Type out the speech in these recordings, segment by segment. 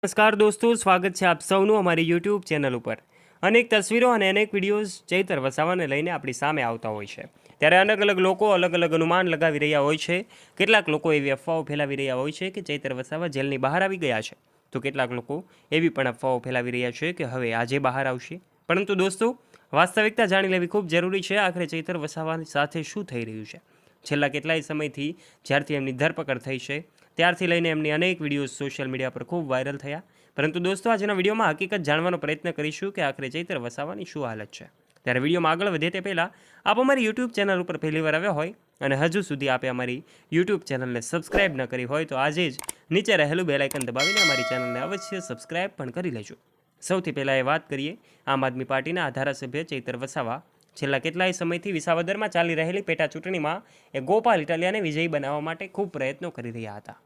નમસ્કાર દોસ્તો, સ્વાગત છે આપ સૌનું અમારી યુટ્યુબ ચેનલ ઉપર। અનેક તસવીરો અને અનેક વિડીયોઝ ચૈતર વસાવાને લઈને આપણી સામે આવતા હોય છે, ત્યારે અલગ અલગ લોકો અલગ અલગ અનુમાન લગાવી રહ્યા હોય છે। કેટલાક લોકો એવી અફવાઓ ફેલાવી રહ્યા હોય છે કે ચૈતર વસાવા જેલની બહાર આવી ગયા છે, તો કેટલાક લોકો એવી પણ અફવાઓ ફેલાવી રહ્યા છે કે હવે આજે બહાર આવશે। પરંતુ દોસ્તો, વાસ્તવિકતા જાણી લેવી ખૂબ જરૂરી છે। આખરે ચૈતર વસાવાની સાથે શું થઈ રહ્યું છે? છેલ્લા કેટલાય સમયથી જ્યારથી એમની ધરપકડ થઈ છે ત્યારથી લઈને એમની અનેક વિડીયોઝ સોશિયલ મીડિયા પર ખૂબ વાયરલ થયા। પરંતુ દોસ્તો, આજના વિડીયોમાં હકીકત જાણવાનો પ્રયત્ન કરીશું કે આખરે ચૈતર વસાવાની શું હાલત છે। ત્યારે વિડીયોમાં આગળ વધે તે પહેલાં આપ અમારી યુટ્યુબ ચેનલ ઉપર પહેલીવાર આવ્યા હોય અને હજુ સુધી આપે અમારી યુટ્યુબ ચેનલને સબસ્ક્રાઇબ ન કરી હોય તો આજે જ નીચે રહેલું બેલ આઇકન દબાવીને અમારી ચેનલને અવશ્ય સબસ્ક્રાઇબ પણ કરી લેજો। સૌથી પહેલાં એ વાત કરીએ આમ આદમી પાર્ટીના ધારાસભ્ય ચૈતર વસાવા છેલ્લા કેટલાય સમયથી વિસાવદરમાં ચાલી રહેલી પેટા ચૂંટણીમાં એ ગોપાલ ઇટાલિયાને વિજયી બનાવવા માટે ખૂબ પ્રયત્નો કરી રહ્યા હતા।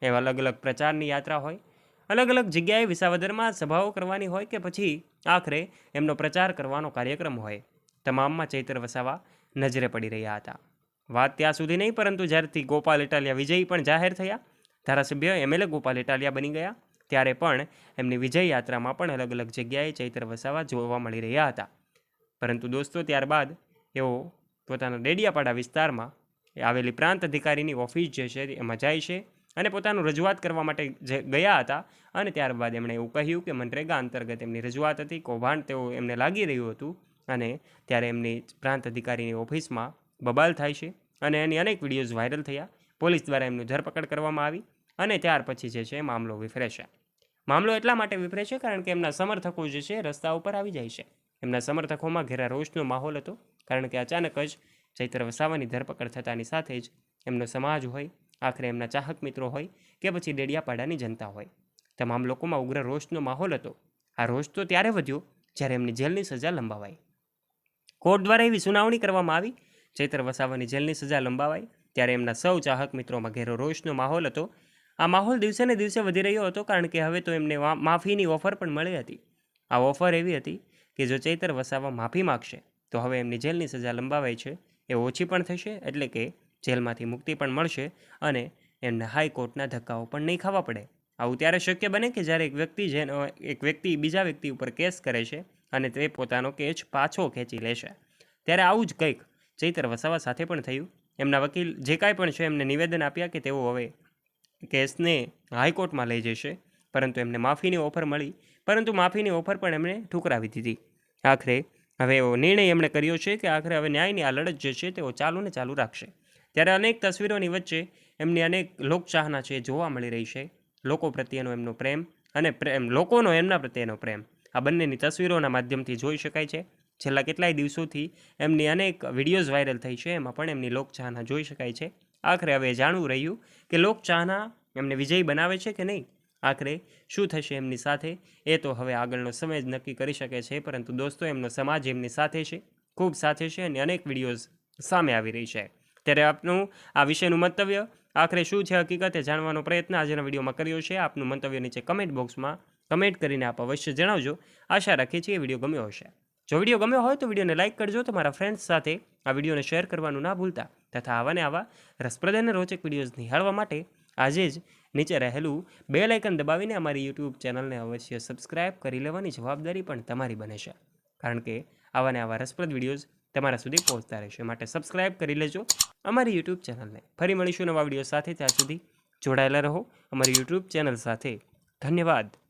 એવા અલગ અલગ પ્રચારની યાત્રા હોય, અલગ અલગ જગ્યાએ વિસાવદરમાં સભાઓ કરવાની હોય કે પછી આખરે એમનો પ્રચાર કરવાનો કાર્યક્રમ હોય, તમામમાં ચૈતર વસાવા નજરે પડી રહ્યા હતા। વાત ત્યાં સુધી નહીં, પરંતુ જ્યારથી ગોપાલ ઇટાલિયા વિજયી પણ જાહેર થયા, ધારાસભ્ય એમએલએ ગોપાલ ઇટાલિયા બની ગયા, ત્યારે પણ એમની વિજય યાત્રામાં પણ અલગ અલગ જગ્યાએ ચૈતર વસાવા જોવા મળી રહ્યા હતા। પરંતુ દોસ્તો, ત્યારબાદ એઓ પોતાના ડેડિયાપાડા વિસ્તારમાં આવેલી પ્રાંત અધિકારીની ઓફિસ જે છે એમાં જાય છે અને પોતાનું રજૂઆત કરવા માટે ગયા હતા। અને ત્યારબાદ એમણે એવું કહ્યું કે મનરેગા અંતર્ગત એમની રજૂઆત હતી, કૌભાંડ તેઓ એમને લાગી રહ્યું હતું, અને ત્યારે એમની પ્રાંત અધિકારીની ઓફિસમાં બબાલ થાય છે અને એની અનેક વિડીયોઝ વાયરલ થયા। પોલીસ દ્વારા એમની ધરપકડ કરવામાં આવી અને ત્યાર પછી જે છે મામલો વિફરે છે। મામલો એટલા માટે વિફરે છે કારણ કે એમના સમર્થકો જે છે રસ્તા ઉપર આવી જાય છે। એમના સમર્થકોમાં ઘેરા રોષનો માહોલ હતો, કારણ કે અચાનક જ ચૈતર વસાવાની ધરપકડ થતાની સાથે જ એમનો સમાજ હોય, આખરે એમના ચાહક મિત્રો હોય કે પછી ડેડિયાપાડાની જનતા હોય, તમામ લોકોમાં ઉગ્ર રોષનો માહોલ હતો। આ રોષ તો ત્યારે વધ્યો જ્યારે એમની જેલની સજા લંબાવાઈ। કોર્ટ દ્વારા એવી સુનાવણી કરવામાં આવી, ચૈતર વસાવાની જેલની સજા લંબાવાઈ, ત્યારે એમના સૌ ચાહક મિત્રોમાં ઘેરો રોષનો માહોલ હતો। આ માહોલ દિવસે ને દિવસે વધી રહ્યો હતો, કારણ કે હવે તો એમને માફીની ઓફર પણ મળી હતી। આ ઓફર એવી હતી કે જો ચૈતર વસાવા માફી માગશે તો હવે એમની જેલની સજા લંબાવાઈ છે એ ઓછી પણ થશે, એટલે કે જેલમાંથી મુક્તિ પણ મળશે અને એમને હાઈકોર્ટના ધક્કાઓ પણ નહીં ખાવા પડે। આવું ત્યારે શક્ય બને કે જ્યારે એક વ્યક્તિ બીજા વ્યક્તિ ઉપર કેસ કરે છે અને તે પોતાનો કેસ પાછો ખેંચી લેશે। ત્યારે આવું જ કંઈક ચૈતર વસાવા સાથે પણ થયું। એમના વકીલ જે કાંઈ પણ છે એમને નિવેદન આપ્યા કે તેઓ હવે કેસને હાઈકોર્ટમાં લઈ જશે, પરંતુ એમને માફીની ઓફર મળી, પરંતુ માફીની ઓફર પણ એમણે ઠુકરાવી દીધી। આખરે હવે એવો નિર્ણય એમણે કર્યો છે કે આખરે હવે ન્યાયની આ લડત જે છે તેઓ ચાલુ ને ચાલુ રાખશે। ત્યારે અનેક તસવીરોની વચ્ચે એમની અનેક લોકચાહના છે જોવા મળી રહી છે। લોકો પ્રત્યેનો એમનો પ્રેમ અને લોકોનો એમના પ્રત્યેનો પ્રેમ આ બંનેની તસવીરોના માધ્યમથી જોઈ શકાય છે। છેલ્લા કેટલાય દિવસોથી એમની અનેક વિડીયોઝ વાયરલ થઈ છે, એમાં પણ એમની લોકચાહના જોઈ શકાય છે। આખરે હવે જાણવું રહ્યું કે લોકચાહના એમને વિજયી બનાવે છે કે નહીં, આખરે શું થશે એમની સાથે એ તો હવે આગળનો સમય જ નક્કી કરી શકે છે। પરંતુ દોસ્તો, એમનો સમાજ એમની સાથે છે, ખૂબ સાથે છે અને અનેક વિડીયોઝ સામે આવી રહી છે। ત્યારે આપનું આ વિષયનું મંતવ્ય આખરે શું છે હકીકત એ જાણવાનો પ્રયત્ન આજના વિડીયોમાં કર્યો છે। આપનું મંતવ્ય નીચે કમેન્ટ બોક્સમાં કમેન્ટ કરીને આપ અવશ્ય જણાવજો। આશા રાખીએ છીએ વિડીયો ગમ્યો હશે। જો વિડીયો ગમ્યો હોય તો વિડીયોને લાઇક કરજો, તમારા ફ્રેન્ડ્સ સાથે આ વિડીયોને શેર કરવાનું ના ભૂલતા, તથા આવા રસપ્રદ અને રોચક વિડીયોઝ નિહાળવા માટે આજે જ નીચે રહેલું બેલ આઇકન દબાવીને અમારી યુટ્યુબ ચેનલને અવશ્ય સબસ્ક્રાઇબ કરી લેવાની જવાબદારી પણ તમારી બને છે, કારણ કે આવા રસપ્રદ વિડીયોઝ તમારા સુધી પહોંચતા રહેશે। માટે સબસ્ક્રાઇબ કરી લેજો અમારી યુટ્યુબ ચેનલને। ફરી મળીશું નવા વિડીયો સાથે, ત્યાં સુધી જોડાયેલા રહો અમારી યુટ્યુબ ચેનલ સાથે। ધન્યવાદ।